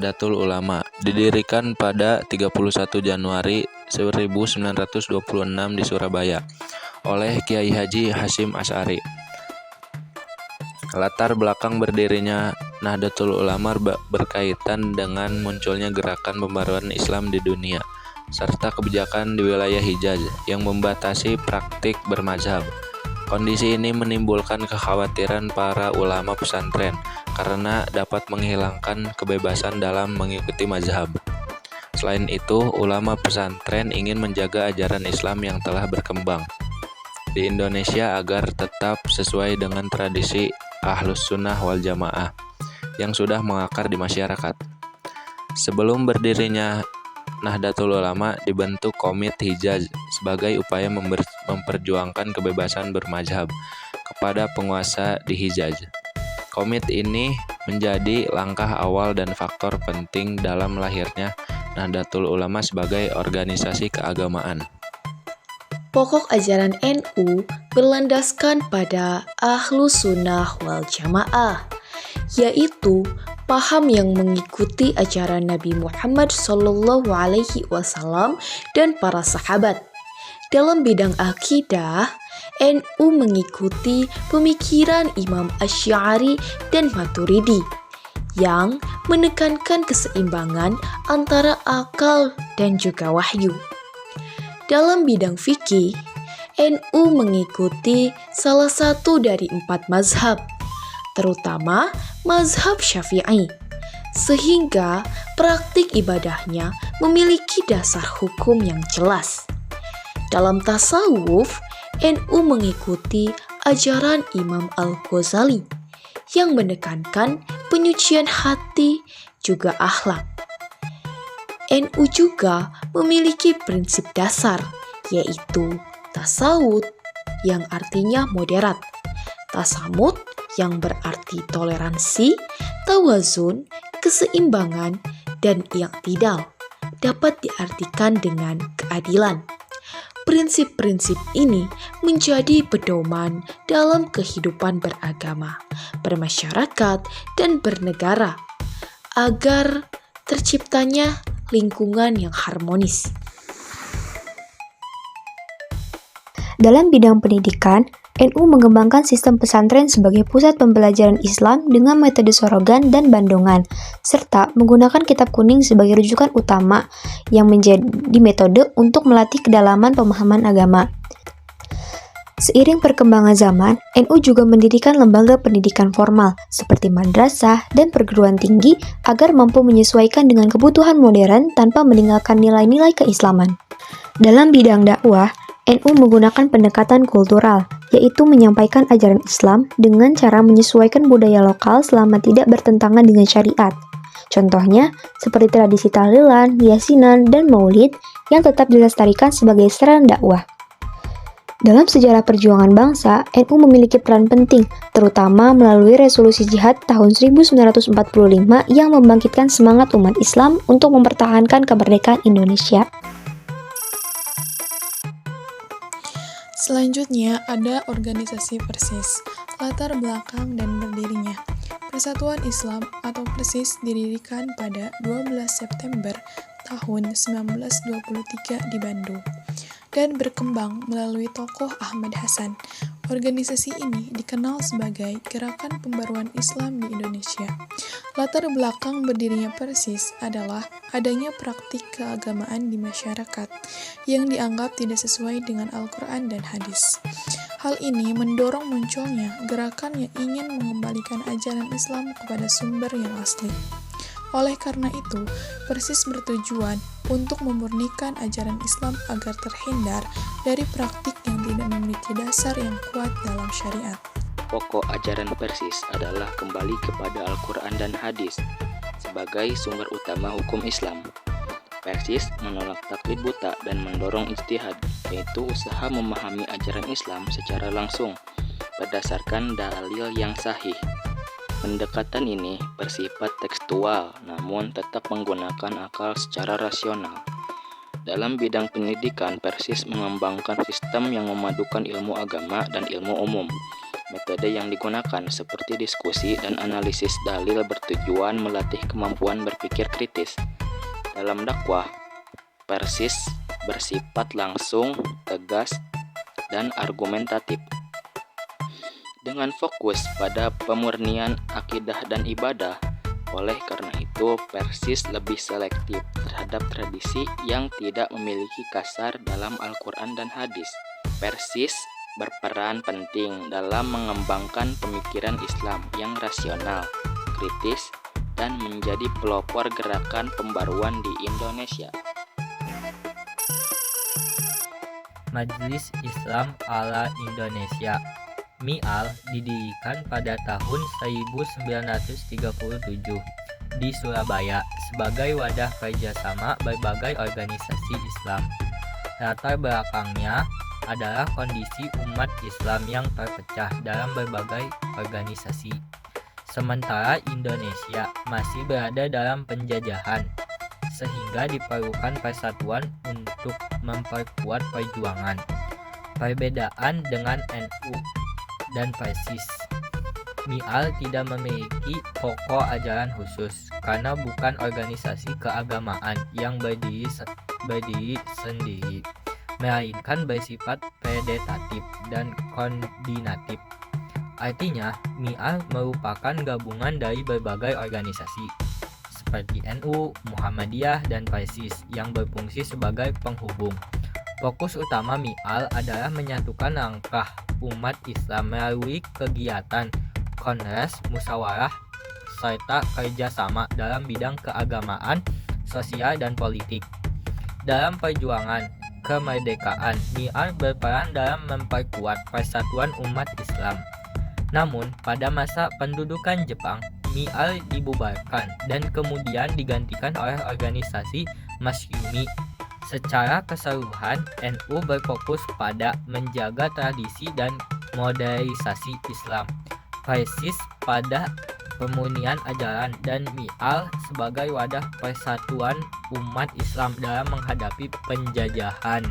Nahdlatul Ulama, didirikan pada 31 Januari 1926 di Surabaya oleh Kiai Haji Hasyim Asy'ari. Latar belakang berdirinya Nahdlatul Ulama berkaitan dengan munculnya gerakan pembaruan Islam di dunia, serta kebijakan di wilayah Hijaz yang membatasi praktik bermazhab. Kondisi ini menimbulkan kekhawatiran para ulama pesantren karena dapat menghilangkan kebebasan dalam mengikuti mazhab. Selain itu, ulama pesantren ingin menjaga ajaran Islam yang telah berkembang di Indonesia agar tetap sesuai dengan tradisi Ahlus Sunnah wal Jamaah yang sudah mengakar di masyarakat. Sebelum berdirinya Nahdlatul Ulama, dibentuk Komite Hijaz sebagai upaya memperjuangkan kebebasan bermazhab kepada penguasa di Hijaz. Komite ini menjadi langkah awal dan faktor penting dalam lahirnya Nahdlatul Ulama sebagai organisasi keagamaan. Pokok ajaran NU berlandaskan pada Ahlus Sunnah wal Jamaah, yaitu paham yang mengikuti ajaran Nabi Muhammad SAW dan para sahabat. Dalam bidang akidah, NU mengikuti pemikiran Imam Asy'ari dan Maturidi yang menekankan keseimbangan antara akal dan juga wahyu. Dalam bidang fikih, NU mengikuti salah satu dari 4 mazhab, terutama mazhab Syafi'i, sehingga praktik ibadahnya memiliki dasar hukum yang jelas. Dalam tasawuf, NU mengikuti ajaran Imam Al-Ghazali yang menekankan penyucian hati juga akhlak. NU juga memiliki prinsip dasar, yaitu tasawuf yang artinya moderat, tasamut yang berarti toleransi, tawazun, keseimbangan, dan i'tidal dapat diartikan dengan keadilan. Prinsip-prinsip ini menjadi pedoman dalam kehidupan beragama, bermasyarakat, dan bernegara agar terciptanya lingkungan yang harmonis. Dalam bidang pendidikan, NU mengembangkan sistem pesantren sebagai pusat pembelajaran Islam dengan metode sorogan dan bandongan, serta menggunakan kitab kuning sebagai rujukan utama yang menjadi metode untuk melatih kedalaman pemahaman agama. Seiring perkembangan zaman, NU juga mendirikan lembaga pendidikan formal seperti madrasah dan perguruan tinggi agar mampu menyesuaikan dengan kebutuhan modern tanpa meninggalkan nilai-nilai keislaman. Dalam bidang dakwah, NU menggunakan pendekatan kultural, yaitu menyampaikan ajaran Islam dengan cara menyesuaikan budaya lokal selama tidak bertentangan dengan syariat. Contohnya, seperti tradisi tahlilan, yasinan, dan maulid yang tetap dilestarikan sebagai sarana dakwah. Dalam sejarah perjuangan bangsa, NU memiliki peran penting, terutama melalui resolusi jihad tahun 1945 yang membangkitkan semangat umat Islam untuk mempertahankan kemerdekaan Indonesia. Selanjutnya ada organisasi Persis, latar belakang dan berdirinya. Persatuan Islam atau Persis didirikan pada 12 September tahun 1923 di Bandung dan berkembang melalui tokoh Ahmad Hasan. Organisasi ini dikenal sebagai Gerakan Pembaruan Islam di Indonesia. Latar belakang berdirinya Persis adalah adanya praktik keagamaan di masyarakat yang dianggap tidak sesuai dengan Al-Quran dan hadis. Hal ini mendorong munculnya gerakan yang ingin mengembalikan ajaran Islam kepada sumber yang asli. Oleh karena itu, Persis bertujuan untuk memurnikan ajaran Islam agar terhindar dari praktik yang tidak memiliki dasar yang kuat dalam syariat. Pokok ajaran Persis adalah kembali kepada Al-Quran dan hadis sebagai sumber utama hukum Islam. Persis menolak taklid buta dan mendorong ijtihad, yaitu usaha memahami ajaran Islam secara langsung berdasarkan dalil yang sahih. Pendekatan ini bersifat tekstual, namun tetap menggunakan akal secara rasional. Dalam bidang pendidikan, Persis mengembangkan sistem yang memadukan ilmu agama dan ilmu umum. Metode yang digunakan seperti diskusi dan analisis dalil bertujuan melatih kemampuan berpikir kritis. Dalam dakwah, Persis bersifat langsung, tegas, dan argumentatif. Dengan fokus pada pemurnian akidah dan ibadah, oleh karena itu Persis lebih selektif terhadap tradisi yang tidak memiliki kasar dalam Al-Quran dan hadis. Persis berperan penting dalam mengembangkan pemikiran Islam yang rasional, kritis, dan menjadi pelopor gerakan pembaruan di Indonesia. Majelis Islam ala Indonesia MIAL didirikan pada tahun 1937 di Surabaya sebagai wadah kerjasama berbagai organisasi Islam. Latar belakangnya adalah kondisi umat Islam yang terpecah dalam berbagai organisasi. Sementara Indonesia masih berada dalam penjajahan, sehingga diperlukan persatuan untuk memperkuat perjuangan. Perbedaan dengan NU dan Persis, MIAL tidak memiliki pokok ajaran khusus karena bukan organisasi keagamaan yang berdiri sendiri, melainkan bersifat predatatif dan koordinatif. Artinya, MIAL merupakan gabungan dari berbagai organisasi seperti NU, Muhammadiyah, dan Persis yang berfungsi sebagai penghubung. Fokus utama MIAL adalah menyatukan langkah umat Islam melalui kegiatan, kongres, musyawarah, serta kerjasama dalam bidang keagamaan, sosial, dan politik. Dalam perjuangan kemerdekaan, MIAL berperan dalam memperkuat persatuan umat Islam. Namun, pada masa pendudukan Jepang, MIAL dibubarkan dan kemudian digantikan oleh organisasi Masyumi. Secara keseluruhan, NU berfokus pada menjaga tradisi dan modernisasi Islam, Persis pada pemurnian ajaran, dan MIAL sebagai wadah persatuan umat Islam dalam menghadapi penjajahan.